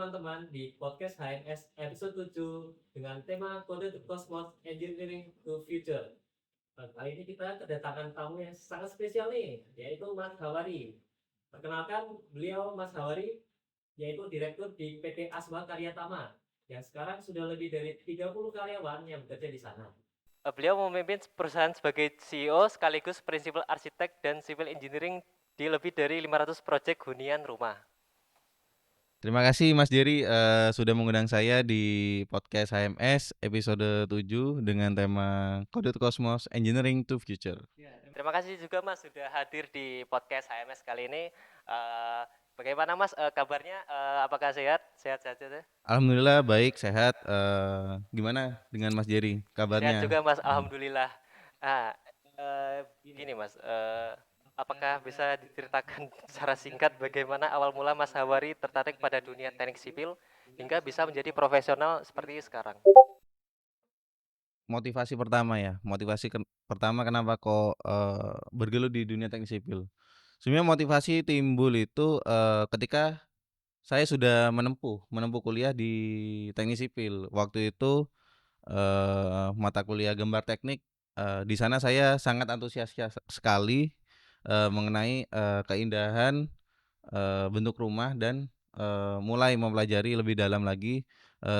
teman-teman di podcast HMS episode 7 dengan tema Code to Cosmos Engineering to Future. Kali ini kita kedatangan tamu yang sangat spesial nih, yaitu Mas Hawari. Perkenalkan, beliau Mas Hawari, yaitu Direktur di PT Asma Karya Tama, yang sekarang sudah lebih dari 30 karyawan yang bekerja di sana. Beliau memimpin perusahaan sebagai CEO sekaligus prinsipal arsitek dan civil engineering di lebih dari 500 proyek hunian rumah. Terima kasih Mas Jerry sudah mengundang saya di podcast HMS episode 7 dengan tema Code to Cosmos Engineering to Future. Terima kasih juga Mas sudah hadir di podcast HMS kali ini. Bagaimana Mas kabarnya? Apakah sehat? Sehat saja? Alhamdulillah baik, sehat. Gimana dengan Mas Jerry Sehat kabarnya? juga Mas, alhamdulillah. Gini Mas, apakah bisa diceritakan secara singkat bagaimana awal mula Mas Hawari tertarik pada dunia teknik sipil hingga bisa menjadi profesional seperti sekarang? Motivasi pertama ya, pertama kenapa kok bergelut di dunia teknik sipil. Sebenarnya motivasi timbul itu ketika saya sudah menempuh kuliah di teknik sipil. Waktu itu mata kuliah gambar teknik, di sana saya sangat antusias sekali mengenai keindahan bentuk rumah dan mulai mempelajari lebih dalam lagi,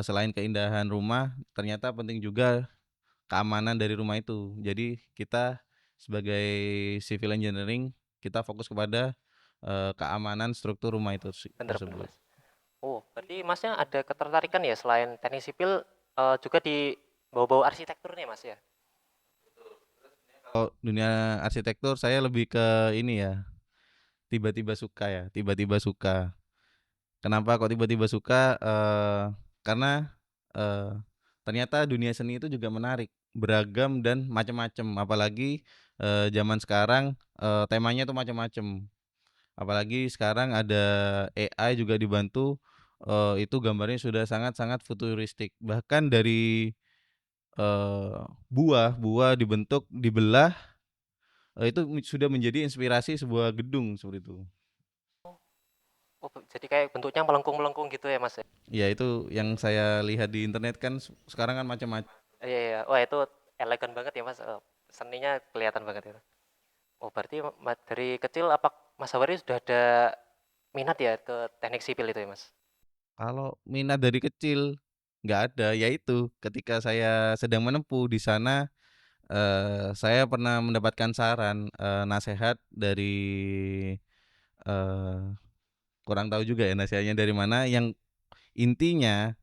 selain keindahan rumah ternyata penting juga keamanan dari rumah itu. Jadi kita sebagai civil engineering kita fokus kepada keamanan struktur rumah itu Bener tersebut. Mas. Oh, berarti Masnya ada ketertarikan ya selain teknik sipil juga di bau-bau arsitektur nih Mas ya? Kalau dunia arsitektur saya lebih ke ini ya, tiba-tiba suka. Kenapa kok tiba-tiba suka? Karena ternyata dunia seni itu juga menarik, beragam dan macam-macam. Apalagi zaman sekarang temanya itu macam-macam. Apalagi sekarang ada AI juga dibantu, itu gambarnya sudah sangat-sangat futuristik. Bahkan dari buah dibentuk, dibelah, itu sudah menjadi inspirasi sebuah gedung seperti itu. Oh, jadi kayak bentuknya melengkung-melengkung gitu ya Mas ya? Ya itu yang saya lihat di internet kan sekarang kan macam-macam. Iya, iya. Wah itu elegan banget ya Mas. Seninya kelihatan banget itu. Oh berarti dari kecil apa Mas Hawari sudah ada minat ya ke teknik sipil itu ya Mas? Kalau minat dari kecil nggak ada, yaitu ketika saya sedang menempuh di sana, saya pernah mendapatkan saran, nasehat dari, eee, kurang tahu juga ya nasihatnya dari mana, yang intinya,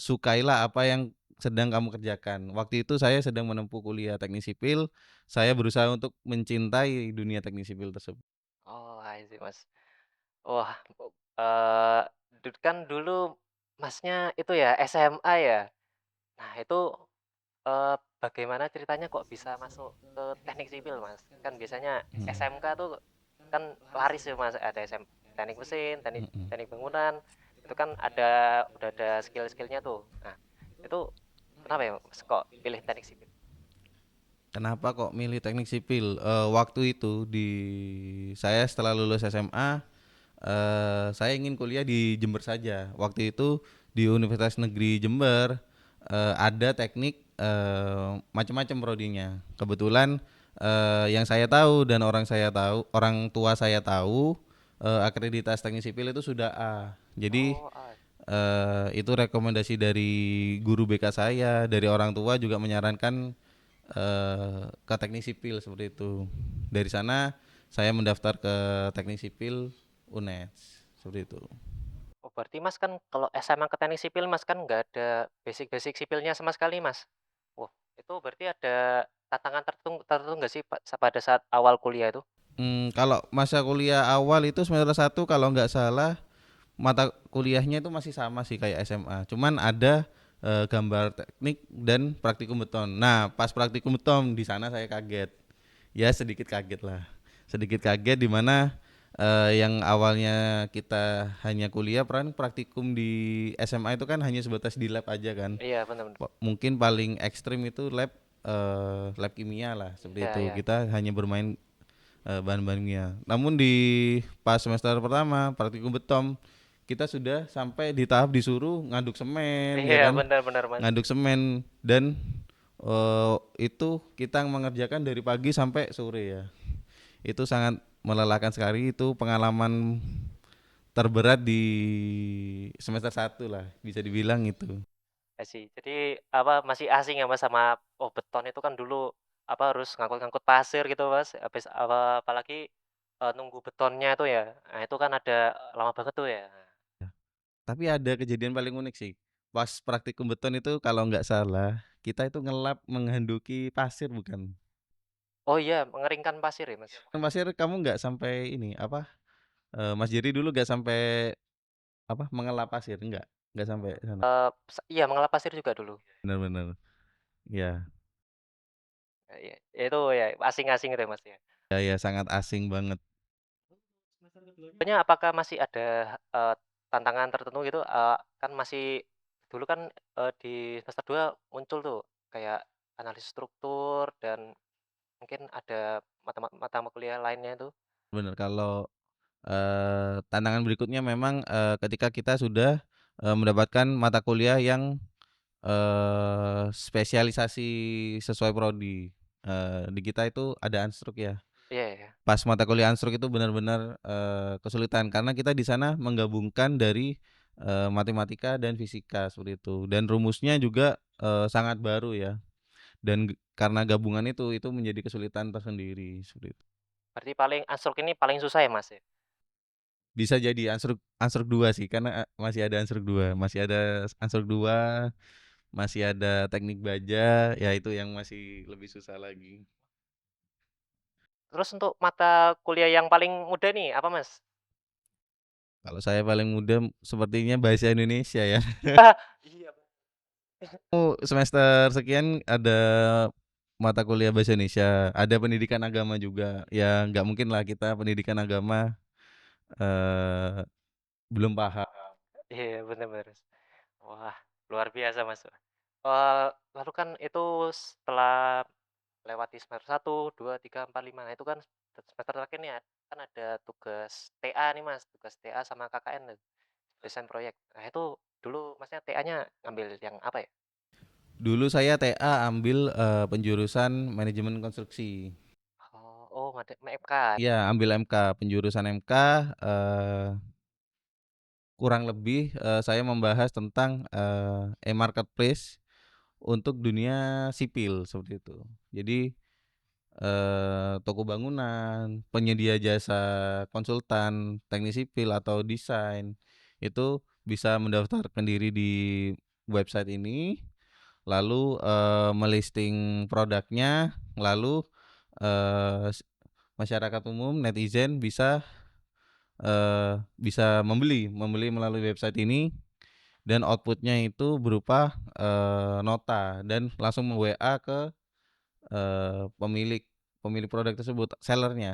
sukailah apa yang sedang kamu kerjakan. Waktu itu saya sedang menempuh kuliah teknik sipil, saya berusaha untuk mencintai dunia teknik sipil tersebut. Oh, I see Mas. Wah, eh kan dulu Masnya itu ya SMA ya. Nah itu bagaimana ceritanya kok bisa masuk ke teknik sipil Mas? Kan biasanya Mhm, SMK tuh kan laris ya Mas, ada teknik mesin, teknik mhm. teknik bangunan, itu kan udah ada skill-skillnya tuh. Nah, itu kenapa ya Mas kok pilih teknik sipil? Kenapa kok milih teknik sipil? Waktu itu saya setelah lulus SMA, saya ingin kuliah di Jember saja. Waktu itu di Universitas Negeri Jember ada teknik macam-macam prodinya. Kebetulan yang saya tahu dan orang tua saya tahu, akreditas teknik sipil itu sudah A. Jadi Oh, itu rekomendasi dari guru BK saya, dari orang tua juga menyarankan ke teknik sipil seperti itu. Dari sana saya mendaftar ke teknik sipil UNED seperti itu. oh berarti Mas kan kalau SMA ke teknik sipil Mas kan nggak ada basic-basic sipilnya sama sekali Mas. Wah, itu berarti ada tantangan tertentu tertentu nggak sih pada saat awal kuliah itu? Kalau masa kuliah awal itu semester 1 kalau nggak salah mata kuliahnya itu masih sama sih kayak SMA. Cuman ada gambar teknik dan praktikum beton. Nah, pas praktikum beton di sana saya kaget. Ya sedikit kaget lah. Sedikit kaget di mana yang awalnya kita hanya kuliah peran praktikum di SMA itu kan hanya sebatas di lab aja kan. Iya, benar-benar. Mungkin paling ekstrim itu lab kimia lah seperti Iya, itu. iya. Kita hanya bermain bahan-bahan kimia. Namun di pas semester pertama praktikum beton kita sudah sampai di tahap disuruh ngaduk semen ya Iya, kan, benar-benar Mas. ngaduk semen dan itu kita mengerjakan dari pagi sampai sore ya. Itu sangat melelahkan sekali, itu pengalaman terberat di semester 1 lah bisa dibilang itu. Ya sih. Jadi apa masih asing ya Mas sama beton itu kan dulu apa harus ngangkut-ngangkut pasir gitu Mas. Habis apa apalagi nunggu betonnya itu ya. Nah, itu kan ada lama banget tuh ya. Tapi ada kejadian paling unik sih. Pas praktikum beton itu kalau nggak salah, kita itu ngelap menghanduki pasir bukan? Oh iya, mengeringkan pasir ya Mas. Kan pasir kamu nggak sampai ini apa? Mas Jerry dulu nggak sampai apa? Mengelap pasir, nggak sampai sana. Iya mengelap pasir juga dulu. Benar-benar. Ya, Iya, itu ya asing-asing itu ya Mas ya. ya, ya sangat asing banget. Semester keduanya Sebenarnya apakah masih ada tantangan tertentu gitu? Kan masih dulu kan di semester 2 muncul tuh kayak analisis struktur dan mungkin ada mata kuliah lainnya itu. Benar kalau tantangan berikutnya memang ketika kita sudah mendapatkan mata kuliah yang spesialisasi sesuai prodi. Di kita itu ada Anstruk ya. Iya ya. Pas mata kuliah Anstruk itu benar-benar kesulitan karena kita di sana menggabungkan dari matematika dan fisika seperti itu. Dan rumusnya juga sangat baru ya. Dan karena gabungan itu menjadi kesulitan tersendiri seperti itu. Berarti paling Anstruk ini paling susah ya Mas ya? Bisa jadi Anstruk Anstruk 2 sih karena masih ada Anstruk 2, masih ada teknik baja, ya itu yang masih lebih susah lagi. Terus untuk mata kuliah yang paling mudah nih apa Mas? Kalau saya paling muda sepertinya bahasa Indonesia ya. Iya. Semester sekian ada mata kuliah bahasa Indonesia, ada pendidikan agama juga. Ya nggak mungkin lah kita pendidikan agama eh, belum paham. Iya bener bener. Wah, luar biasa Mas. Lalu kan itu setelah lewati semester 1, 2, 3, 4, 5. Nah, itu kan semester terakhir nih kan ada tugas TA nih Mas, tugas TA sama KKN tuh, desain proyek. Nah, itu dulu Masnya TA-nya ngambil yang apa ya? Dulu saya TA ambil penjurusan manajemen konstruksi. Oh, MK. Iya, ambil MK, penjurusan MK. Kurang lebih saya membahas tentang e-marketplace untuk dunia sipil seperti itu. Jadi toko bangunan, penyedia jasa konsultan, teknik sipil atau desain itu bisa mendaftarkan diri di website ini, lalu melisting produknya, lalu eh, s- masyarakat umum netizen bisa membeli melalui website ini dan outputnya itu berupa nota dan langsung WA ke pemilik pemilik produk tersebut, sellernya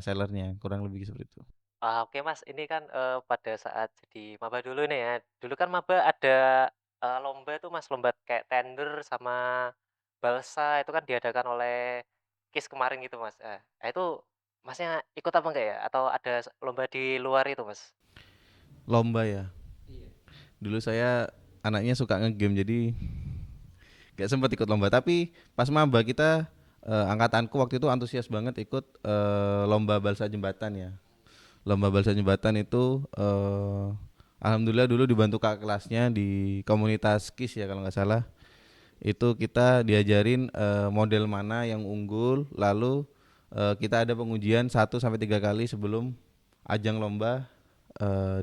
kurang lebih seperti itu. Oke Mas, ini kan pada saat jadi maba dulu nih ya. Dulu kan maba ada lomba tuh Mas, lomba kayak tender sama balsa itu kan diadakan oleh KIS kemarin gitu Mas. Nah itu Masnya ikut apa enggak ya? Atau ada lomba di luar itu Mas? Lomba ya. iya. Dulu saya anaknya suka ngegame jadi gak sempat ikut lomba. Tapi pas maba kita angkatanku waktu itu antusias banget ikut lomba balsa jembatan ya. Lomba balsa jembatan itu alhamdulillah dulu dibantu kakak kelasnya di komunitas KIS ya kalau nggak salah. Itu kita diajarin model mana yang unggul, lalu kita ada pengujian 1 sampai 3 kali sebelum ajang lomba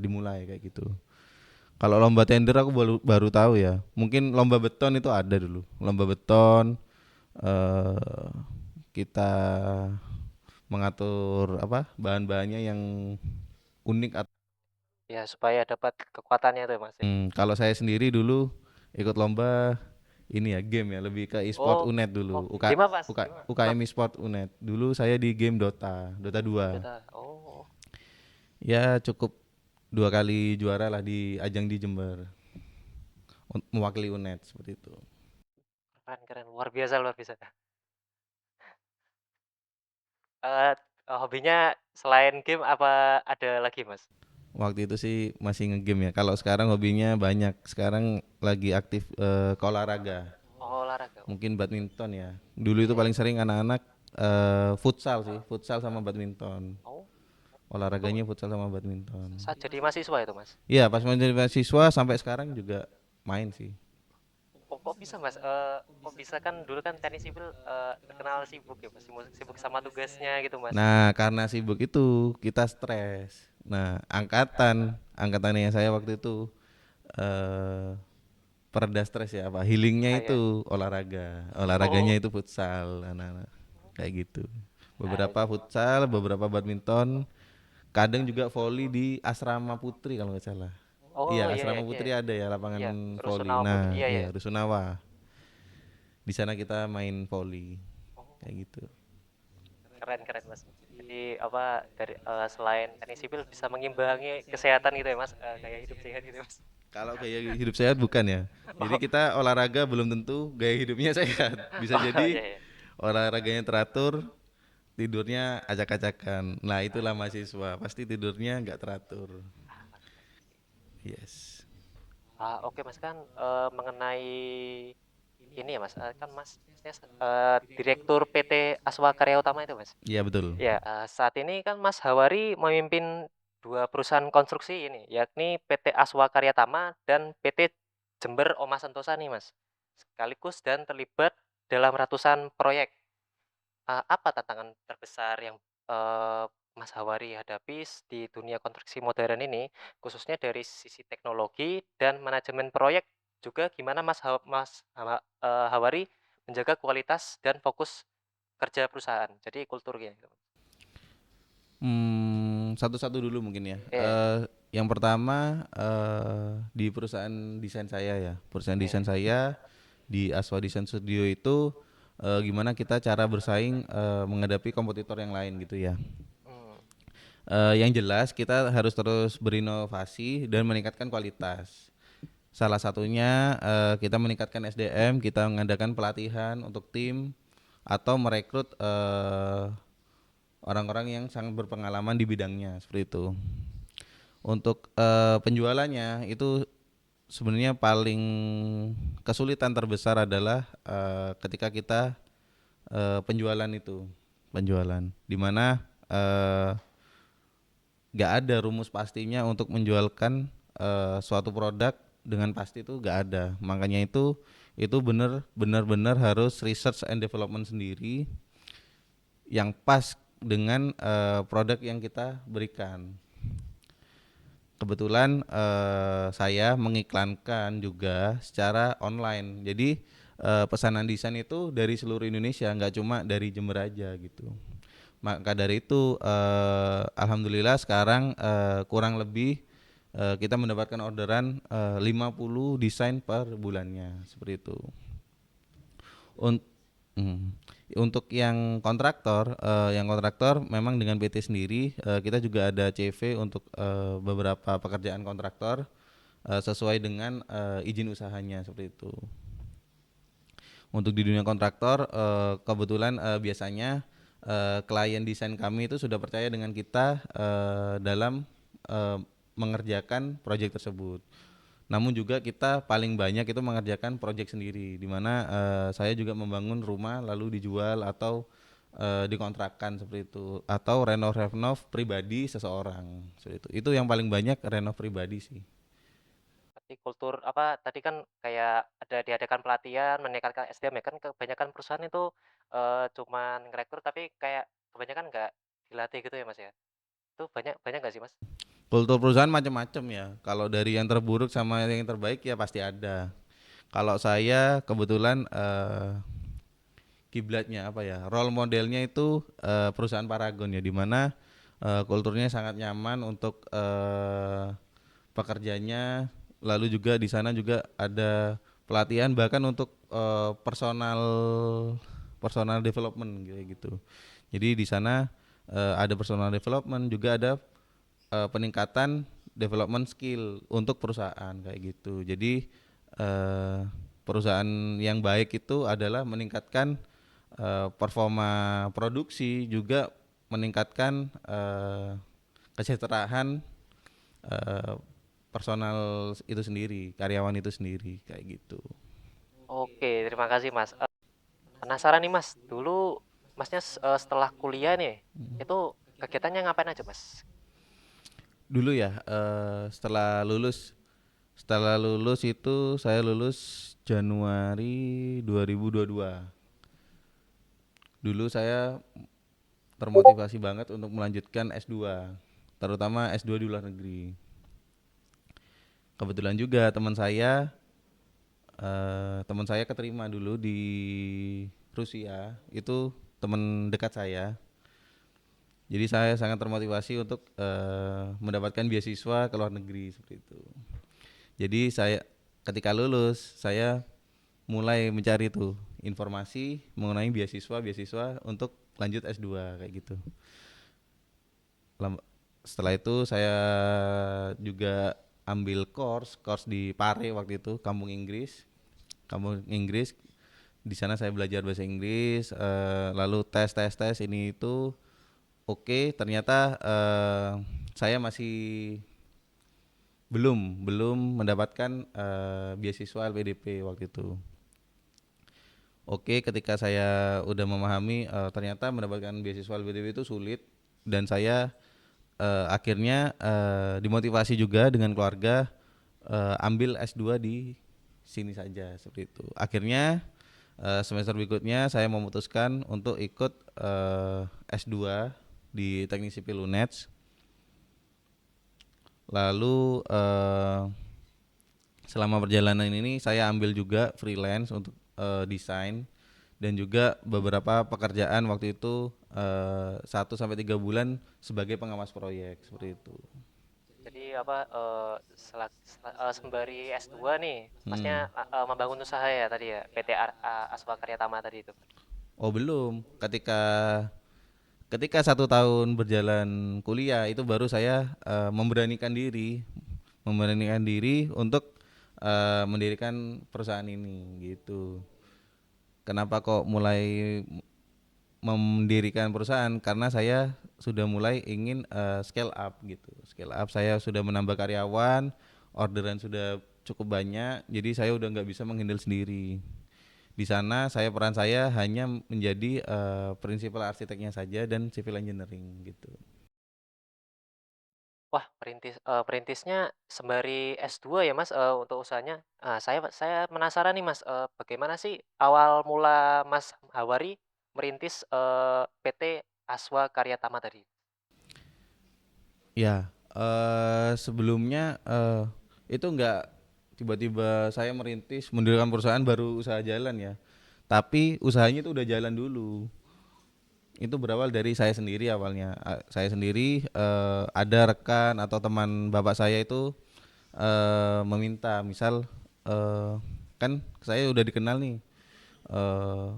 dimulai kayak gitu. Kalau lomba tender aku baru tahu ya. Mungkin lomba beton itu ada dulu. Lomba beton eh kita mengatur apa bahan-bahannya yang unik. Ya supaya dapat kekuatannya tuh Mas ya. Kalau saya sendiri dulu ikut lomba ini ya game ya lebih ke e-sport Oh, UNED dulu. game apa Mas? UKM e-sport UNED. Dulu saya di game Dota 2. Dota. Oh, Ya cukup 2 kali juara lah di ajang di Jember. Mewakili UNED seperti itu. keren keren, luar biasa luar biasa. Eee, Hobinya selain game apa ada lagi Mas? Waktu itu sih masih ngegame ya. Kalau sekarang hobinya banyak. Sekarang lagi aktif ke olahraga. Oh, olahraga. Mungkin badminton ya. Dulu itu Iya, paling iya. sering anak-anak futsal sih, futsal sama badminton. Oh, itu Olahraganya futsal sama badminton. saat jadi mahasiswa itu, Mas. Iya, pas menjadi mahasiswa sampai sekarang juga main sih. Kok bisa, Mas? Kok bisa, kan dulu kan teknik sipil terkenal sibuk ya, Mas. Sibuk sama tugasnya gitu, Mas. Nah, karena sibuk itu kita stres. Nah, angkatannya saya waktu itu eh pereda stres ya apa healingnya Ah, ya. itu olahraganya Oh, itu futsal anak-anak kayak gitu, ah, beberapa futsal, beberapa badminton, kadang juga volley di asrama putri kalau nggak salah. oh, Iya, iya, iya, asrama iya, putri ada ya lapangan iya. volley. Rusunawa Putri. Nah Iya, iya. iya, Rusunawa, di sana kita main volley Oh, kayak gitu. keren, keren, Mas. Jadi apa, dari selain teknik sipil bisa mengimbangi kesehatan gitu ya, Mas. Kayak hidup sehat gitu ya, Mas. Kalau gaya hidup sehat bukan ya, jadi Oh, kita olahraga belum tentu gaya hidupnya sehat. Bisa oh, jadi iya, iya. olahraganya teratur, tidurnya acak-acakan. Nah, itulah mahasiswa, pasti tidurnya nggak teratur. Yes. Oke, Mas, kan mengenai ini ya, Mas. Kan Masnya Direktur PT Aswa Karya Utama itu, Mas. Iya betul. Ya, saat ini kan Mas Hawari memimpin dua perusahaan konstruksi ini, yakni PT Aswa Karya Tama dan PT Jember Oma Sentosa nih, Mas. Sekaligus dan terlibat dalam ratusan proyek. Apa tantangan terbesar yang Mas Hawari hadapi di dunia konstruksi modern ini, khususnya dari sisi teknologi dan manajemen proyek, juga gimana Hawari menjaga kualitas dan fokus kerja perusahaan, jadi kulturnya gitu. Satu-satu dulu mungkin ya. Iya, Yang pertama di perusahaan desain saya ya, perusahaan iya. desain saya di Aswa Design Studio itu gimana kita cara bersaing menghadapi kompetitor yang lain gitu ya. Mmm, Yang jelas kita harus terus berinovasi dan meningkatkan kualitas. Salah satunya kita meningkatkan SDM, kita mengadakan pelatihan untuk tim atau merekrut orang-orang yang sangat berpengalaman di bidangnya seperti itu. Untuk penjualannya itu sebenarnya paling kesulitan terbesar adalah ketika kita penjualan di mana nggak ada rumus pastinya untuk menjualkan suatu produk dengan pasti, itu nggak ada. Makanya itu benar-benar harus research and development sendiri yang pas dengan produk yang kita berikan. Kebetulan saya mengiklankan juga secara online. Jadi pesanan desain itu dari seluruh Indonesia, nggak cuma dari Jember aja gitu. Maka dari itu alhamdulillah sekarang kurang lebih kita mendapatkan orderan 50 desain per bulannya seperti itu. Un- mm. Untuk yang kontraktor memang dengan PT sendiri kita juga ada CV untuk beberapa pekerjaan kontraktor sesuai dengan izin usahanya seperti itu. Untuk di dunia kontraktor kebetulan biasanya klien desain kami itu sudah percaya dengan kita dalam eh, mengerjakan proyek tersebut. Namun juga kita paling banyak itu mengerjakan proyek sendiri, di mana saya juga membangun rumah lalu dijual atau dikontrakkan seperti itu, atau renov pribadi seseorang seperti itu. Itu yang paling banyak renov pribadi sih. berarti kultur apa, tadi kan kayak ada diadakan pelatihan, meningkatkan SDM ya, kan kebanyakan perusahaan itu cuman ngerekrut tapi kayak kebanyakan nggak dilatih gitu ya, Mas, ya? Itu banyak banyak nggak sih, Mas? Kultur perusahaan macam-macam ya. Kalau dari yang terburuk sama yang terbaik ya pasti ada. Kalau saya kebetulan kiblatnya apa ya? Role modelnya itu perusahaan Paragon ya, di mana kulturnya sangat nyaman untuk pekerjanya. Lalu juga di sana juga ada pelatihan bahkan untuk personal personal development gitu. Jadi di sana ada personal development, juga ada peningkatan development skill untuk perusahaan kayak gitu. Jadi eh, perusahaan yang baik itu adalah meningkatkan performa produksi, juga meningkatkan kesejahteraan eee, personal itu sendiri, karyawan itu sendiri, kayak gitu. Oke, terima kasih Mas. Penasaran nih Mas, dulu Masnya setelah kuliah nih, itu kegiatannya ngapain aja Mas? Dulu ya, setelah lulus itu saya lulus Januari 2022. Dulu saya termotivasi banget untuk melanjutkan S2, terutama S2 di luar negeri. Kebetulan juga teman saya keterima dulu di Rusia, itu teman dekat saya. Jadi saya sangat termotivasi untuk mendapatkan beasiswa ke luar negeri seperti itu. Jadi ketika lulus saya mulai mencari tuh informasi mengenai beasiswa untuk lanjut S2 kayak gitu. Setelah itu saya juga ambil course di Pare waktu itu, Kampung Inggris. Di sana saya belajar bahasa Inggris, lalu tes ini itu oke, ternyata saya masih belum mendapatkan beasiswa LPDP waktu itu. Oke, ketika saya udah memahami ternyata mendapatkan beasiswa LPDP itu sulit, dan saya akhirnya dimotivasi juga dengan keluarga ambil S2 di sini saja seperti itu. Akhirnya semester berikutnya saya memutuskan untuk ikut S2 di Teknik Sipil UNED. Lalu selama perjalanan ini saya ambil juga freelance untuk desain, dan juga beberapa pekerjaan waktu itu 1 sampai 3 bulan sebagai pengawas proyek seperti itu. Jadi apa sembari S2 nih, Hmm. Masnya membangun usaha ya tadi ya, PT Aswa Karya Tama tadi itu. Oh belum. Ketika 1 tahun berjalan kuliah itu baru saya memberanikan diri untuk mendirikan perusahaan ini gitu. Kenapa kok mulai mendirikan perusahaan? Karena saya sudah mulai ingin scale up gitu. Scale up, saya sudah menambah karyawan, orderan sudah cukup banyak, jadi saya udah nggak bisa menghandle sendiri. Di sana peran saya hanya menjadi prinsipal arsiteknya saja dan civil engineering gitu. Wah, perintisnya sembari S2 ya Mas, untuk usahanya. Nah, saya penasaran nih Mas, bagaimana sih awal mula Mas Hawari merintis PT Aswa Karya Tama tadi? Ya, sebelumnya itu enggak tiba-tiba saya mendirikan perusahaan baru usaha jalan ya. Tapi usahanya itu udah jalan dulu. Itu berawal dari saya sendiri awalnya. Saya sendiri ada rekan atau teman bapak saya itu meminta, misal kan saya udah dikenal nih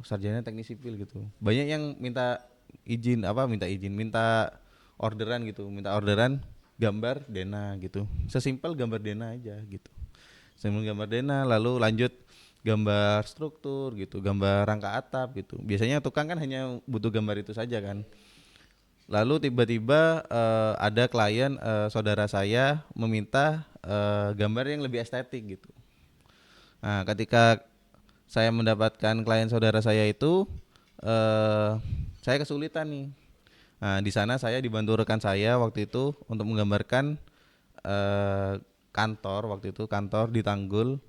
sarjana teknik sipil gitu. Banyak yang minta orderan gitu, minta orderan gambar Dena gitu. Sesimpel gambar Dena aja gitu. Sesimpel gambar Dena, lalu lanjut gambar struktur gitu, gambar rangka atap gitu. Biasanya tukang kan hanya butuh gambar itu saja kan. Lalu tiba-tiba ada klien saudara saya meminta gambar yang lebih estetik gitu. Nah, ketika saya mendapatkan klien saudara saya itu, eh, saya kesulitan nih. Nah, di sana saya dibantu rekan saya waktu itu untuk menggambarkan eh, kantor di Tanggul,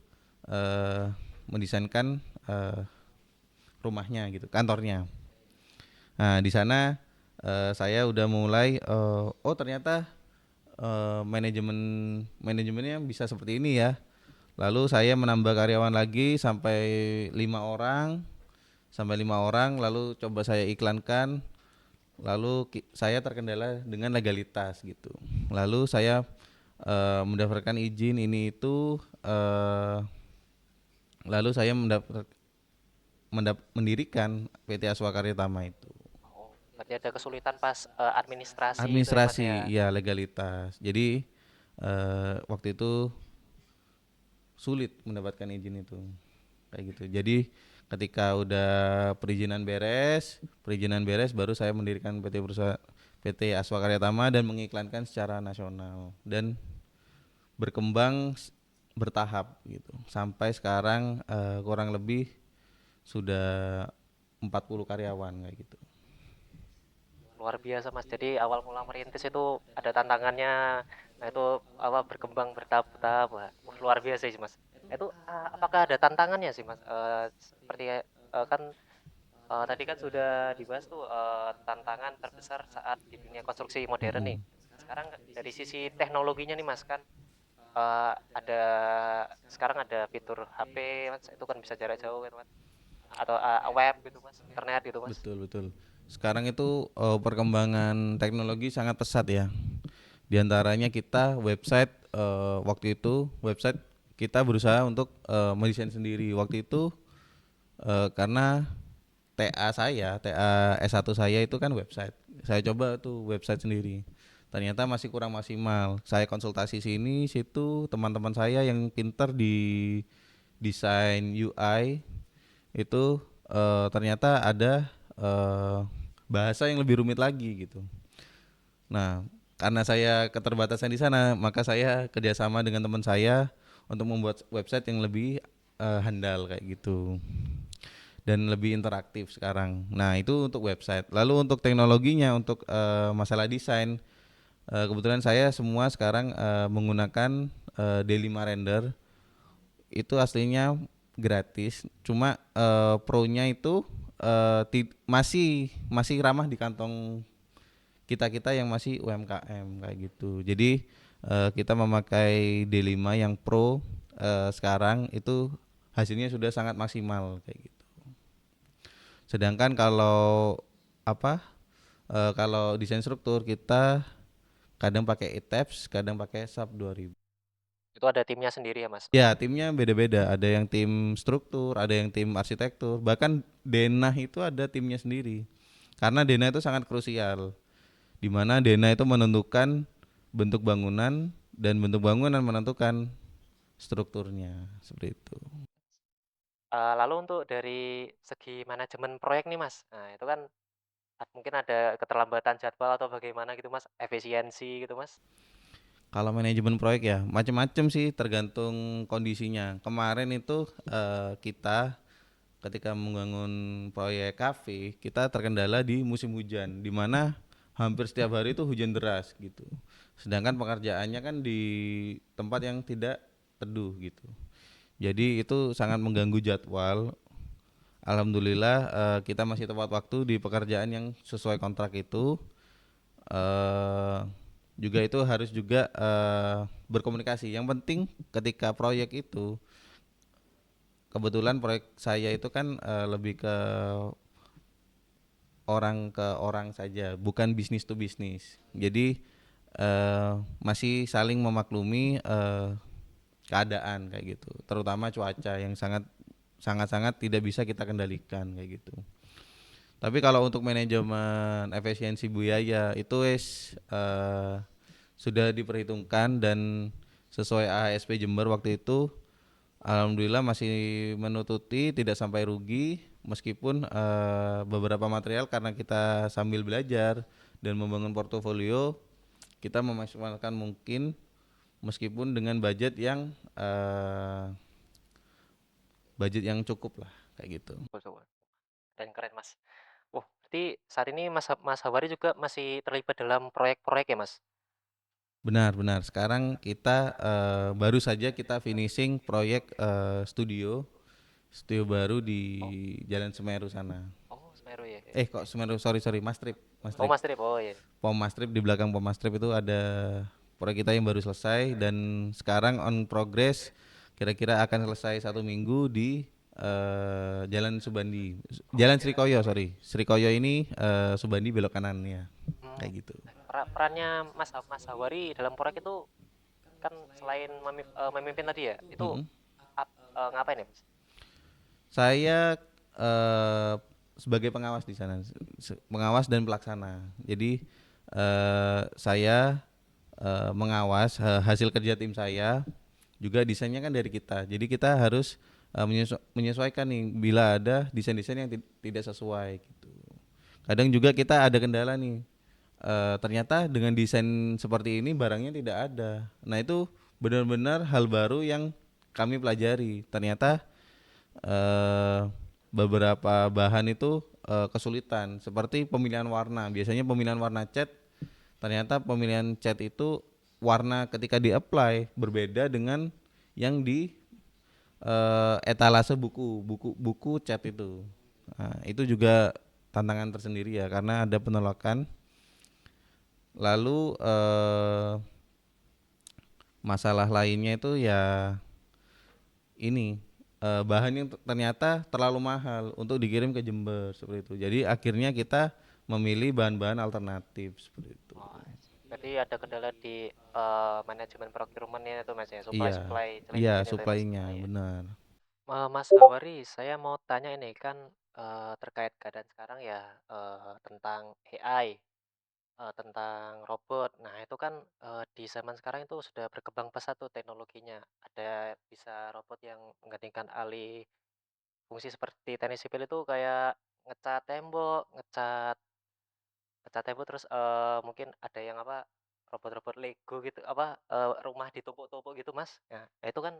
eh, mendesainkan rumahnya gitu, kantornya. Nah, di sana saya udah mulai, oh ternyata manajemennya bisa seperti ini ya. Lalu saya menambah karyawan lagi sampai lima orang, lalu coba saya iklankan, lalu saya terkendala dengan legalitas gitu. Lalu saya mendaftarkan izin ini itu, lalu saya mendirikan PT Aswa Karya Tama itu. Oh, berarti ada kesulitan pas administrasi itu ya Mas Administrasi, ya? ya legalitas. Jadi waktu itu sulit mendapatkan izin itu, kayak gitu. Jadi ketika udah perizinan beres baru saya mendirikan PT Aswa Karya Tama dan mengiklankan secara nasional, dan berkembang bertahap gitu. Sampai sekarang kurang lebih sudah 40 karyawan kayak gitu. Luar biasa Mas. Jadi awal mula merintis itu ada tantangannya. Nah itu apa berkembang bertahap-tahap. Wah, luar biasa sih Mas. Itu apakah ada tantangannya sih Mas? Seperti kan tadi kan sudah dibahas tuh tantangan terbesar saat di dunia konstruksi modern nih. Mm-mm. Sekarang dari sisi teknologinya nih Mas kan ada sekarang ada fitur HP Mas itu kan bisa jarak jauh kan Mas. Atau web gitu Mas, internet gitu Mas. Betul betul. Sekarang itu perkembangan teknologi sangat pesat ya. Di antaranya kita website waktu itu website kita berusaha untuk mendesain sendiri. Waktu itu karena TA S1 saya itu kan website. Saya coba tuh website sendiri. Ternyata masih kurang maksimal. Saya konsultasi sini situ teman-teman saya yang pinter di desain UI itu ternyata ada eh, bahasa yang lebih rumit lagi gitu. Nah, karena saya keterbatasan di sana, maka saya kerjasama dengan teman saya untuk membuat website yang lebih handal kayak gitu dan lebih interaktif sekarang. Nah, itu untuk website. Lalu untuk teknologinya, untuk masalah desain, kebetulan saya semua sekarang menggunakan D5 Render. Itu aslinya gratis, cuma pro-nya itu masih masih ramah di kantong kita-kita yang masih UMKM kayak gitu. Jadi kita memakai D5 yang pro sekarang itu hasilnya sudah sangat maksimal kayak gitu. Sedangkan kalau apa kalau desain struktur kita kadang pakai ETABS, kadang pakai SAP 2000. Itu ada timnya sendiri ya Mas. Ya, timnya beda-beda. Ada yang tim struktur, ada yang tim arsitektur. Bahkan denah itu ada timnya sendiri. Karena denah itu sangat krusial. Di mana denah itu menentukan bentuk bangunan dan bentuk bangunan menentukan strukturnya. Seperti itu. Lalu untuk dari segi manajemen proyek nih Mas, nah itu kan mungkin ada keterlambatan jadwal atau bagaimana gitu Mas, efisiensi gitu Mas? Kalau manajemen proyek ya macam-macam sih tergantung kondisinya. Kemarin itu kita ketika membangun proyek kafe, kita terkendala di musim hujan, di mana hampir setiap hari itu hujan deras gitu. Sedangkan pekerjaannya kan di tempat yang tidak teduh gitu. Jadi itu sangat mengganggu jadwal. Alhamdulillah kita masih tepat waktu di pekerjaan yang sesuai kontrak itu. eh Juga itu harus juga berkomunikasi. Yang penting ketika proyek itu, kebetulan proyek saya itu kan lebih ke orang saja, bukan bisnis to bisnis. Jadi masih saling memaklumi keadaan kayak gitu, terutama cuaca yang sangat tidak bisa kita kendalikan kayak gitu. Tapi kalau untuk manajemen efisiensi biaya itu sudah diperhitungkan dan sesuai AHSP Jember waktu itu, alhamdulillah masih menutupi tidak sampai rugi meskipun beberapa material karena kita sambil belajar dan membangun portofolio, kita memaksimalkan mungkin meskipun dengan budget yang cukup lah kayak gitu. Betul. Dan keren Mas. Wah, berarti saat ini Mas Hawari juga masih terlibat dalam proyek-proyek ya Mas? Benar. Sekarang kita baru saja kita finishing proyek studio baru di Oh, Jalan Semeru sana. oh Semeru ya. Kok Semeru, sorry, Mastrip. Oh Mas Trip, oh iya. Pom Mastrip, di belakang Pom Mastrip itu ada proyek kita yang baru selesai dan sekarang on progress, kira-kira akan selesai 1 minggu di Jalan Subandi, Jalan Srikoyo, Srikoyo ini Subandi belok kanan ya, Hmm, kayak gitu. perannya Mas Hawari dalam proyek itu kan selain memimpin tadi ya, itu Mm-mm. ngapain ya Mas? Saya sebagai pengawas di sana, pengawas dan pelaksana. Jadi saya mengawas hasil kerja tim saya, juga desainnya kan dari kita. Jadi kita harus menyesuaikan nih bila ada desain-desain yang tidak sesuai gitu. Kadang juga kita ada kendala nih. Ternyata dengan desain seperti ini barangnya tidak ada. Nah, itu benar-benar hal baru yang kami pelajari. Ternyata beberapa bahan itu kesulitan, seperti pemilihan warna. Biasanya pemilihan warna cat, ternyata pemilihan cat itu warna ketika di-apply berbeda dengan yang di etalase buku cat itu. Nah, itu juga tantangan tersendiri ya, karena ada penolakan. Lalu masalah lainnya itu ya ini bahan yang ternyata terlalu mahal untuk dikirim ke Jember seperti itu. Jadi akhirnya kita memilih bahan-bahan alternatif seperti itu. Oh, berarti ada kendala di manajemen procurement-nya itu Mas ya, Iya, supply iya chain itu ya Mas. supply-nya Oh, iya. benar. Mas Gawari, saya mau tanya ini kan terkait keadaan sekarang ya, tentang AI, tentang robot. Nah, itu kan di zaman sekarang itu sudah berkembang pesat tuh teknologinya. Ada bisa robot yang menggantikan alih fungsi seperti teknik sipil itu kayak ngecat tembok, ngecat ngecat tembok terus mungkin ada yang apa robot-robot Lego gitu apa rumah ditumpuk-tumpuk gitu Mas. Nah, itu kan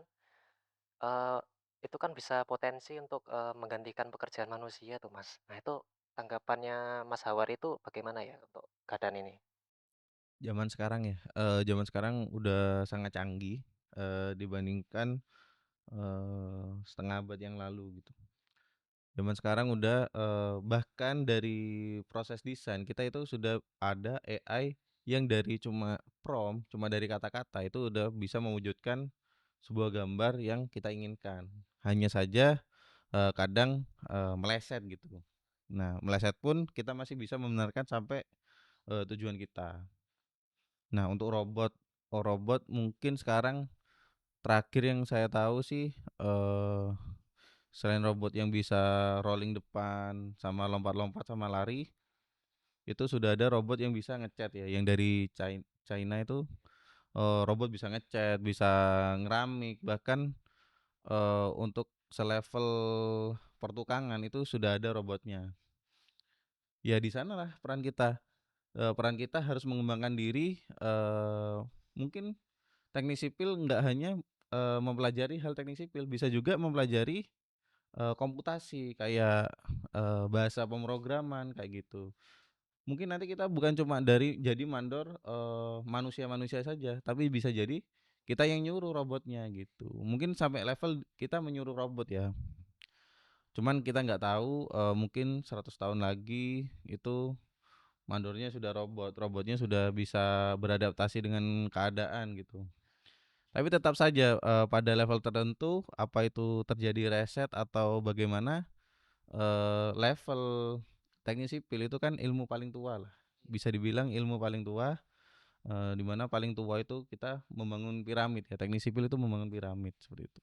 Eee, itu kan bisa potensi untuk menggantikan pekerjaan manusia tuh, Mas. Nah, itu tanggapannya Mas Hawari itu bagaimana ya untuk keadaan ini? Zaman sekarang ya, zaman sekarang udah sangat canggih dibandingkan setengah abad yang lalu gitu. Zaman sekarang udah bahkan dari proses desain kita itu sudah ada AI yang dari cuma prompt, cuma dari kata-kata itu udah bisa mewujudkan sebuah gambar yang kita inginkan. Hanya saja kadang meleset gitu. Nah, meleset pun kita masih bisa membenarkan sampai tujuan kita. Nah, untuk robot mungkin sekarang terakhir yang saya tahu sih selain robot yang bisa rolling depan sama lompat-lompat sama lari, itu sudah ada robot yang bisa ngecat ya, yang dari China itu robot bisa ngecat, bisa ngeramik, bahkan untuk selevel pertukangan itu sudah ada robotnya. Ya di sanalah peran kita. Peran kita harus mengembangkan diri. Mungkin teknik sipil nggak hanya mempelajari hal teknik sipil, bisa juga mempelajari komputasi kayak bahasa pemrograman kayak gitu. Mungkin nanti kita bukan cuma dari jadi mandor manusia-manusia saja, tapi bisa jadi kita yang nyuruh robotnya gitu. Mungkin sampai level kita menyuruh robot ya. Cuman kita nggak tahu mungkin 100 tahun lagi itu mandornya sudah robotnya sudah bisa beradaptasi dengan keadaan gitu. Tapi tetap saja pada level tertentu apa itu terjadi reset atau bagaimana level teknik sipil itu kan ilmu paling tua lah. Bisa dibilang ilmu paling tua di mana paling tua itu kita membangun piramid ya. Teknik sipil itu membangun piramid seperti itu.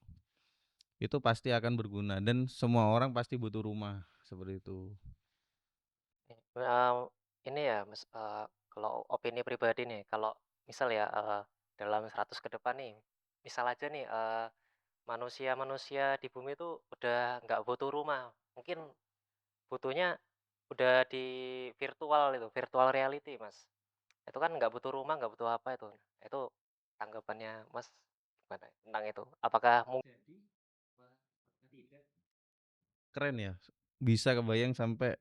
Itu pasti akan berguna dan semua orang pasti butuh rumah seperti itu. Eee, ini ya, Mas, kalau opini pribadi nih, kalau misal ya, dalam 100 ke depan nih, misal aja nih, manusia-manusia di bumi itu udah nggak butuh rumah, mungkin butuhnya udah di virtual itu, virtual reality, Mas. Itu kan nggak butuh rumah, nggak butuh apa itu. Itu tanggapannya Mas gimana tentang itu? Apakah Jadi, apakah tidak? Keren ya. Bisa kebayang sampai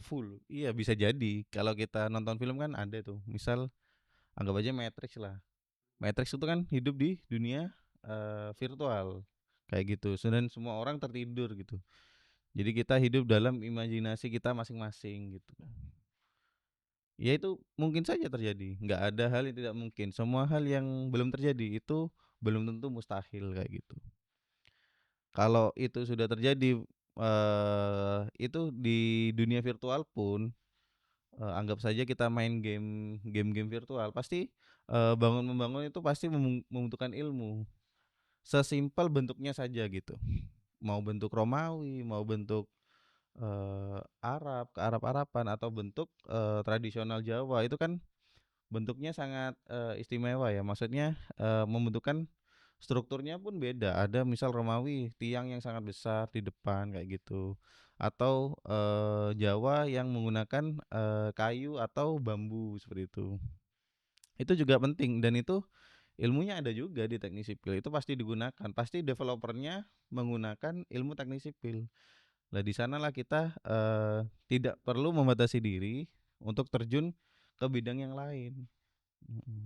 full. Iya bisa jadi. Kalau kita nonton film kan ada tuh. Misal anggap aja Matrix lah. Matrix itu kan hidup di dunia virtual kayak gitu. Dan semua orang tertidur gitu. Jadi kita hidup dalam imajinasi kita masing-masing gitu. Ya itu mungkin saja terjadi. Nggak ada hal yang tidak mungkin. Semua hal yang belum terjadi itu belum tentu mustahil kayak gitu. Kalau itu sudah terjadi itu di dunia virtual pun anggap saja kita main game-game virtual pasti bangun-membangun itu pasti membutuhkan ilmu. Sesimpel bentuknya saja gitu. Mau bentuk Romawi, mau bentuk Arab, kearab-araban atau bentuk tradisional Jawa itu kan bentuknya sangat istimewa ya. Maksudnya membentukkan strukturnya pun beda. Ada misal Romawi tiang yang sangat besar di depan kayak gitu. Atau Jawa yang menggunakan kayu atau bambu seperti itu. Itu juga penting dan itu ilmunya ada juga di teknik sipil, itu pasti digunakan, pasti developernya menggunakan ilmu teknik sipil. Lah di sanalah kita, tidak perlu membatasi diri untuk terjun ke bidang yang lain,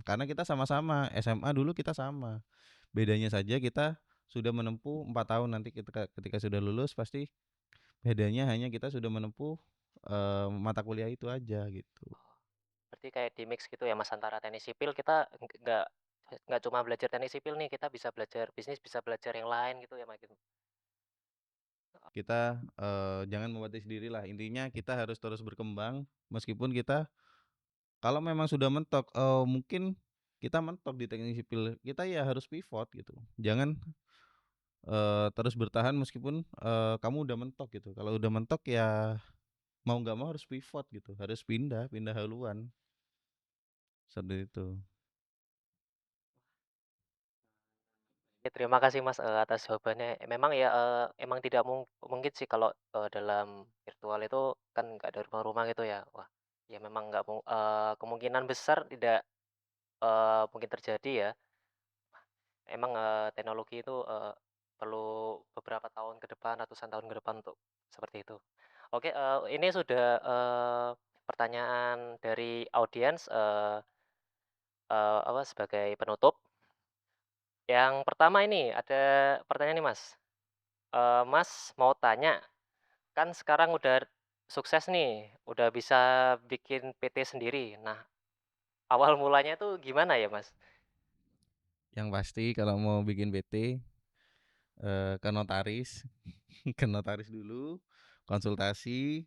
karena kita sama-sama SMA dulu kita sama, bedanya saja kita sudah menempuh 4 tahun, nanti ketika sudah lulus pasti bedanya hanya kita sudah menempuh, mata kuliah itu aja gitu. Berarti kayak di-mix gitu ya Mas, antara teknik sipil kita nggak cuma belajar teknik sipil nih, kita bisa belajar bisnis, bisa belajar yang lain gitu ya Mas, gitu? Kita, jangan membatasi diri lah, intinya kita harus terus berkembang meskipun kita kalau memang sudah mentok, mungkin kita mentok di teknik sipil, kita ya harus pivot gitu. Jangan, terus bertahan meskipun, kamu udah mentok gitu. Kalau udah mentok ya mau nggak mau harus pivot gitu, harus pindah, pindah haluan, seperti itu. Oke, terima kasih Mas, atas jawabannya. Memang ya, emang tidak mungkin sih kalau, dalam virtual itu kan nggak ada rumah-rumah gitu ya. Wah, ya memang nggak kemungkinan besar tidak, mungkin terjadi ya. Emang, teknologi itu, perlu beberapa tahun ke depan, ratusan tahun ke depan untuk seperti itu. Oke, ini sudah, pertanyaan dari audiens, apa, sebagai penutup. Yang pertama ini ada pertanyaan nih Mas, Mas mau tanya, kan sekarang udah sukses nih, udah bisa bikin PT sendiri. Nah, awal mulanya tuh gimana ya Mas? Yang pasti kalau mau bikin PT, ke notaris, ke notaris dulu, konsultasi,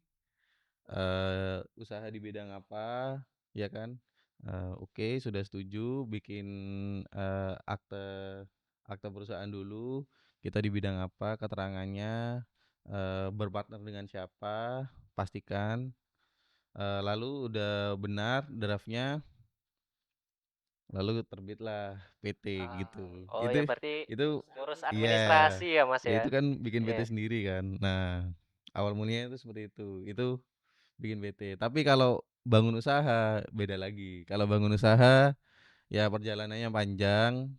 usaha di bidang apa, ya kan. Oke sudah setuju bikin, akte akte perusahaan dulu, kita di bidang apa, keterangannya, berpartner dengan siapa, pastikan, lalu udah benar draft-nya, lalu terbitlah PT gitu. Oh ya Itu berarti itu ngurus iya, administrasi ya Mas ya ya? itu kan bikin PT Iya. sendiri kan. Nah, awal mulanya itu seperti itu bikin PT. Tapi kalau bangun usaha beda lagi. Kalau bangun usaha ya perjalanan panjang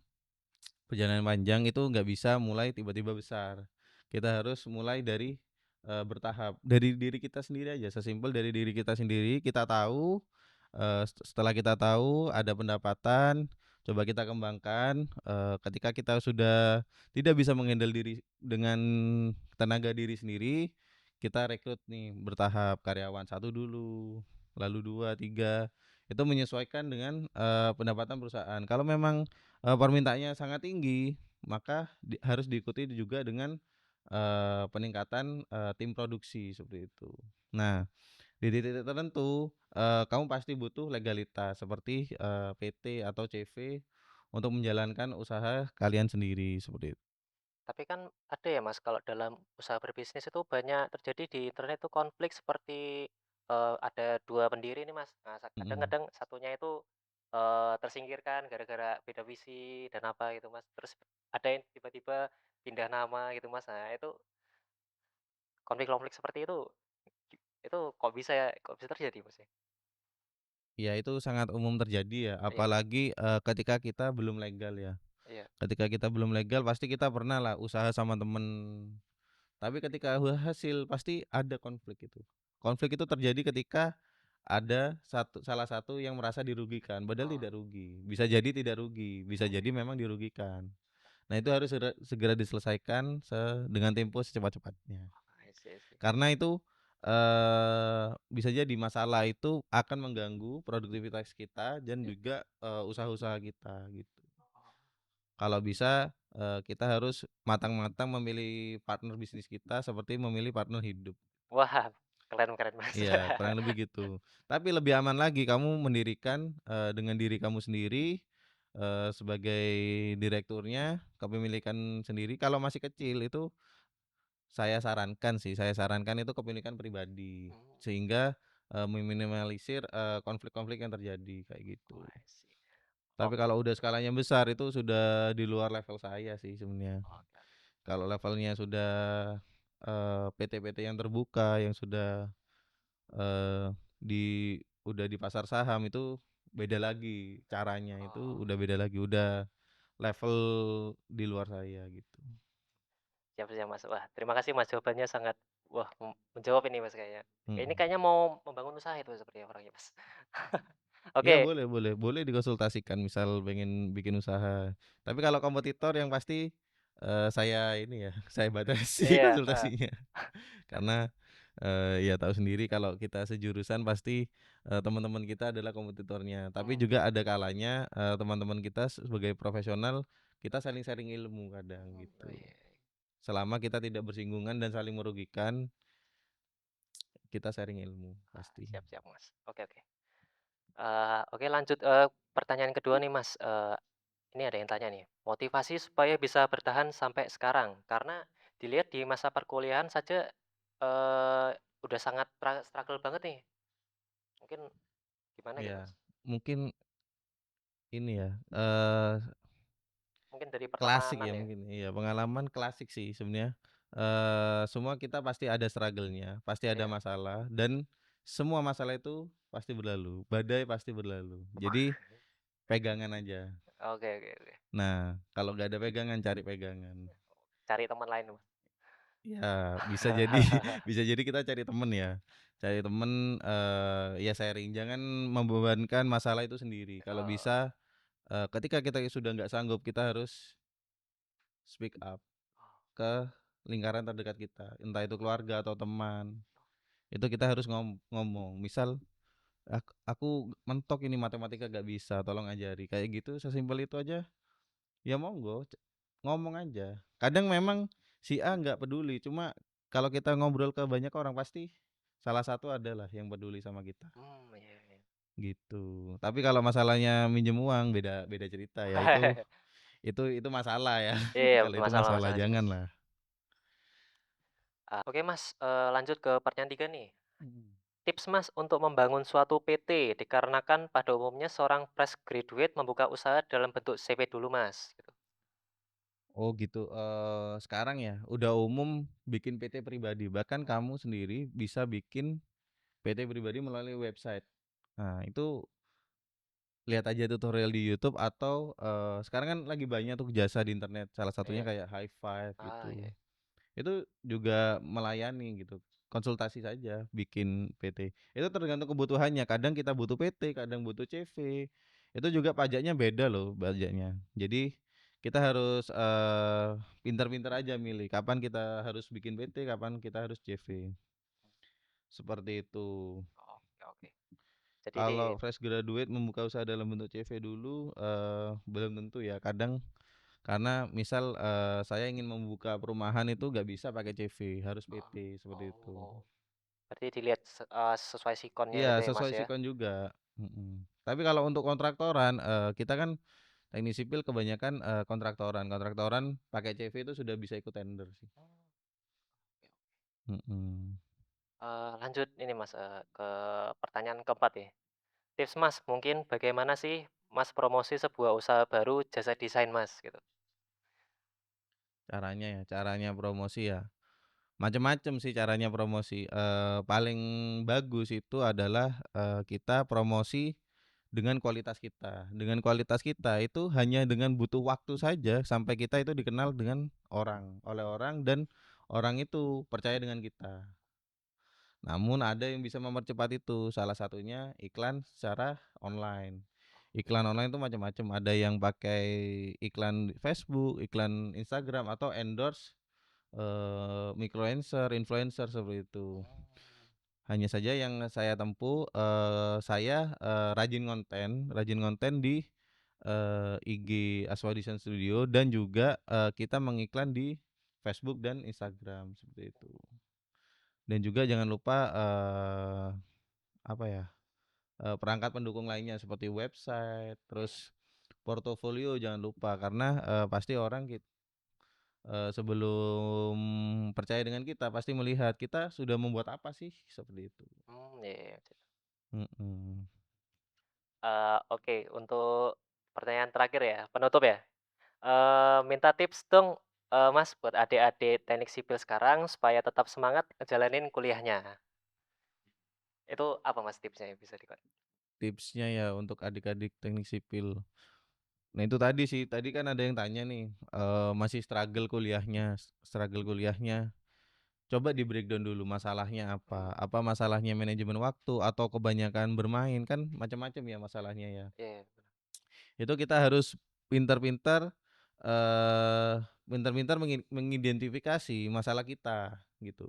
itu nggak bisa mulai tiba-tiba besar. Kita harus mulai dari, bertahap. Dari diri kita sendiri aja, sesimpel dari diri kita sendiri, kita tahu, setelah kita tahu ada pendapatan, coba kita kembangkan, ketika kita sudah tidak bisa meng-handle diri dengan tenaga diri sendiri, kita rekrut nih bertahap, karyawan satu dulu, lalu 2 3 itu menyesuaikan dengan, pendapatan perusahaan. Kalau memang permintaannya sangat tinggi, maka harus diikuti juga dengan, peningkatan, tim produksi seperti itu. Nah, di titik tertentu, kamu pasti butuh legalitas seperti, PT atau CV untuk menjalankan usaha kalian sendiri seperti itu. Tapi kan ada ya Mas, kalau dalam usaha berbisnis itu banyak terjadi di internet itu konflik seperti, ada 2 pendiri nih Mas. Nah, Mhm. kadang-kadang satunya itu, tersingkirkan gara-gara beda visi dan apa gitu Mas. Terus ada yang tiba-tiba pindah nama gitu Mas. Nah, itu konflik-konflik seperti itu kok bisa terjadi Mas ya? Ya itu sangat umum terjadi ya, Iya apalagi, ketika kita belum legal ya. iya. Ketika kita belum legal pasti kita pernah lah usaha sama temen. Tapi ketika hasil pasti ada konflik itu. Konflik itu terjadi ketika ada salah satu yang merasa dirugikan, padahal Oh, tidak rugi. Bisa jadi tidak rugi, bisa jadi memang dirugikan. Nah, itu harus segera diselesaikan dengan tempo secepat-cepatnya. I see I see. Karena itu bisa jadi masalah itu akan mengganggu produktivitas kita dan juga, usaha-usaha kita gitu. Kalau bisa, kita harus matang-matang memilih partner bisnis kita seperti memilih partner hidup. Wah, keren keren Mas. Iya, kurang lebih gitu. Tapi lebih aman lagi kamu mendirikan, dengan diri kamu sendiri, sebagai direkturnya, kepemilikan sendiri. Kalau masih kecil itu saya sarankan itu kepemilikan pribadi. Mmm, Sehingga, meminimalisir, konflik-konflik yang terjadi, kayak gitu. oh I see. Tapi Oke kalau udah skalanya besar itu sudah di luar level saya sih sebenarnya. oke. Kalau levelnya sudah, PT-PT yang terbuka yang sudah, di udah di pasar saham itu beda lagi caranya itu Oh, udah beda lagi, udah level di luar saya gitu. siap siap, Mas. Wah, terima kasih, Mas, jawabannya sangat menjawab ini, Mas, kayaknya. Ini Mhm. kayaknya mau membangun usaha itu sepertinya orangnya, Mas. Iya Oke. boleh boleh, boleh dikonsultasikan misal pengen bikin usaha. Tapi kalau kompetitor yang pasti, saya ini ya, saya batasi Iya, heeh. konsultasinya. Karena, ya tahu sendiri kalau kita sejurusan pasti, teman-teman kita adalah kompetitornya. Tapi Mmm, juga ada kalanya, teman-teman kita sebagai profesional, kita saling sharing ilmu kadang oh, gitu. iya. Selama kita tidak bersinggungan dan saling merugikan, kita sharing ilmu pasti. Siap siap, Mas. Oke oke. Oke lanjut, pertanyaan kedua nih, Mas, ini ada yang tanya nih, motivasi supaya bisa bertahan sampai sekarang? Karena dilihat di masa perkuliahan saja, udah sangat struggle banget nih. Mungkin gimana gitu, Iya, Mas? mungkin ini ya, Mungkin dari klasik pertemanan ya ya? mungkin, iya pengalaman klasik sih sebenarnya, semua kita pasti ada struggle-nya, pasti ada Iya. masalah dan semua masalah itu pasti berlalu, badai pasti berlalu. Jadi pegangan aja. Oke oke oke. Nah, kalau nggak ada pegangan, cari pegangan. Cari teman lain, Mas. Ya bisa jadi bisa jadi kita cari temen ya, cari temen, ya sharing, jangan membebankan masalah itu sendiri. Kalau Oh, bisa, ketika kita sudah nggak sanggup, kita harus speak up ke lingkaran terdekat kita, entah itu keluarga atau teman. Itu kita harus ngomong, misal, Aku mentok ini matematika gak bisa, tolong ajari." Kayak gitu, sesimpel itu aja, ya monggo, ngomong aja. Kadang memang si A nggak peduli, cuma kalau kita ngobrol ke banyak orang pasti salah satu adalah yang peduli sama kita, iya iya. gitu. Tapi kalau masalahnya minjem uang beda beda cerita ya, itu masalah ya. Iya, Kalau itu masalah, masalah-masalah sih, Mas. janganlah. Oke, Mas, lanjut ke pertanyaan 3 nih. Mhm. Tips Mas untuk membangun suatu PT dikarenakan pada umumnya seorang fresh graduate membuka usaha dalam bentuk CV dulu Mas, gitu. Oh gitu, sekarang ya udah umum bikin PT pribadi, bahkan kamu sendiri bisa bikin PT pribadi melalui website. Nah itu lihat aja tutorial di YouTube atau, sekarang kan lagi banyak tuh jasa di internet, salah satunya Iya. kayak High Five Ah, gitu. iya. Itu juga melayani gitu, konsultasi saja bikin PT. Itu tergantung kebutuhannya, kadang kita butuh PT, kadang butuh CV. Itu juga pajaknya beda loh pajaknya. Jadi kita harus, pintar-pintar aja milih kapan kita harus bikin PT, kapan kita harus CV, seperti itu. Oke oke. Jadi di Kalau fresh graduate membuka usaha dalam bentuk CV dulu, belum tentu ya, kadang karena misal, saya ingin membuka perumahan itu nggak bisa pakai CV, harus PT, seperti itu. oh, berarti dilihat sesuai sikonnya Iya, gitu ya Mas sesuai ya? sikon juga, Tapi kalau untuk kontraktoran, kita kan teknik sipil kebanyakan, kontraktoran. Kontraktoran pakai CV itu sudah bisa ikut tender sih. Oh, oke. Mhm. Lanjut ini Mas, ke pertanyaan keempat ya. Tips Mas, mungkin bagaimana sih Mas promosi sebuah usaha baru jasa desain Mas, gitu? Caranya promosi ya, macem-macem sih caranya promosi, paling bagus itu adalah, kita promosi dengan kualitas kita. Dengan kualitas kita itu hanya dengan butuh waktu saja sampai kita itu dikenal dengan orang, oleh orang dan orang itu percaya dengan kita. Namun ada yang bisa mempercepat itu, salah satunya iklan secara online. Iklan online itu macam-macam, ada yang pakai iklan Facebook, iklan Instagram atau endorse, microinfluencer, influencer seperti itu. Mmm, Hanya saja yang saya tempuh, saya, rajin konten di, IG Aswadi Design Studio dan juga, kita mengiklan di Facebook dan Instagram, seperti itu. Dan juga jangan lupa, apa ya, perangkat pendukung lainnya seperti website, iya. terus portofolio jangan lupa karena, pasti orang sebelum percaya dengan kita pasti melihat kita sudah membuat apa sih, seperti itu. Iya iya. Mhm. Oke, untuk pertanyaan terakhir ya, penutup ya. Minta tips dong, Mas, buat adik-adik teknik sipil sekarang supaya tetap semangat ngejalanin kuliahnya. Itu apa Mas tipsnya bisa tipsnya ya untuk adik-adik teknik sipil. Nah itu tadi sih, tadi kan ada yang tanya nih, masih struggle kuliahnya. Coba di-breakdown dulu masalahnya apa? Hmm, Apa masalahnya manajemen waktu atau kebanyakan bermain, kan macam-macam ya masalahnya ya. iya, Itu kita harus pintar-pintar, eee, pintar-pintar mengidentifikasi masalah kita, gitu.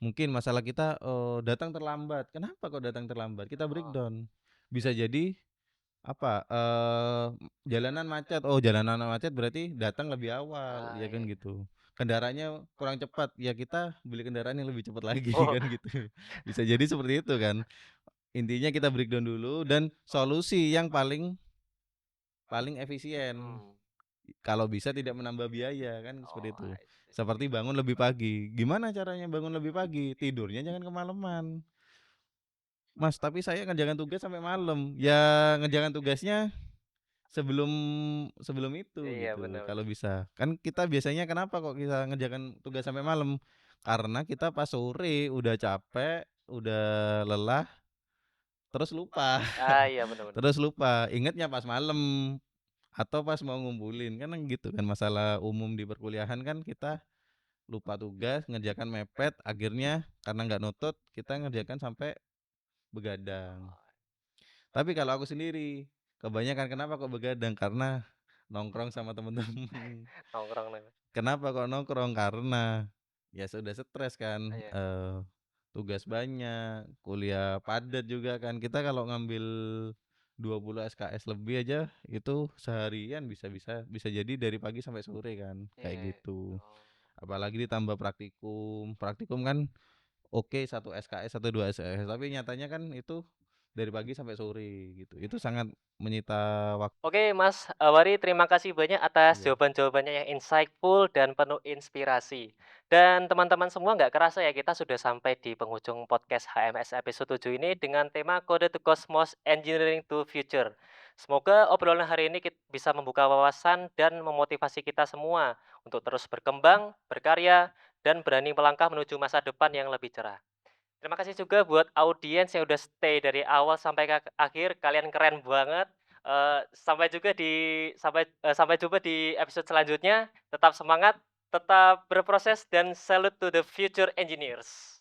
Mungkin masalah kita, datang terlambat, kenapa kok datang terlambat? Kita oh, breakdown. Bisa jadi apa, jalanan macet, oh jalanan macet berarti datang lebih awal, ya iya, kan iya. gitu. Kendaraannya kurang cepat, ya kita beli kendaraan yang lebih cepat lagi Oh, kan gitu. Bisa jadi seperti itu kan. Intinya kita breakdown dulu dan solusi yang paling paling efisien. hmm, Kalau bisa tidak menambah biaya kan seperti oh, itu. I see. Seperti bangun lebih pagi. Gimana caranya bangun lebih pagi? Tidurnya jangan kemalaman. Mas, tapi saya ngerjakan tugas sampai malam. Ya ngerjakan tugasnya sebelum sebelum itu Iya, gitu kalau benar-benar. bisa. Kan kita biasanya kenapa kok kita ngerjakan tugas sampai malam? Karena kita pas sore udah capek, udah lelah, terus lupa. Iya, benar-benar. Terus lupa, ingetnya pas malam atau pas mau ngumpulin. Kan gitu kan masalah umum di perkuliahan kan kita lupa tugas, ngerjakan mepet, akhirnya karena nggak nutut kita ngerjakan sampai begadang. Oh, Tapi kalau aku sendiri, kebanyakan kenapa kok begadang? Karena nongkrong sama temen-temen. nongkrong nih. Kenapa kok nongkrong? Karena ya sudah stres kan, Iya, tugas banyak, kuliah padat juga kan. Kita kalau ngambil 20 SKS lebih aja itu seharian bisa jadi dari pagi sampai sore kan, kayak iya. gitu. Oh. Apalagi ditambah praktikum. Praktikum kan oke 1 SKS atau 2 SKS, tapi nyatanya kan itu dari pagi sampai sore gitu. Itu sangat menyita waktu. Oke, Mas Wari, terima kasih banyak atas Iya, jawaban-jawabannya yang insightful dan penuh inspirasi. Dan teman-teman semua nggak kerasa ya kita sudah sampai di penghujung podcast HMS episode 7 ini dengan tema Kode to Cosmos Engineering to Future. Semoga obrolan hari ini bisa membuka wawasan dan memotivasi kita semua untuk terus berkembang, berkarya, dan berani melangkah menuju masa depan yang lebih cerah. Terima kasih juga buat audiens yang udah stay dari awal sampai ke akhir. Kalian keren banget. Sampai jumpa di episode selanjutnya. Tetap semangat, tetap berproses dan salute to the future engineers.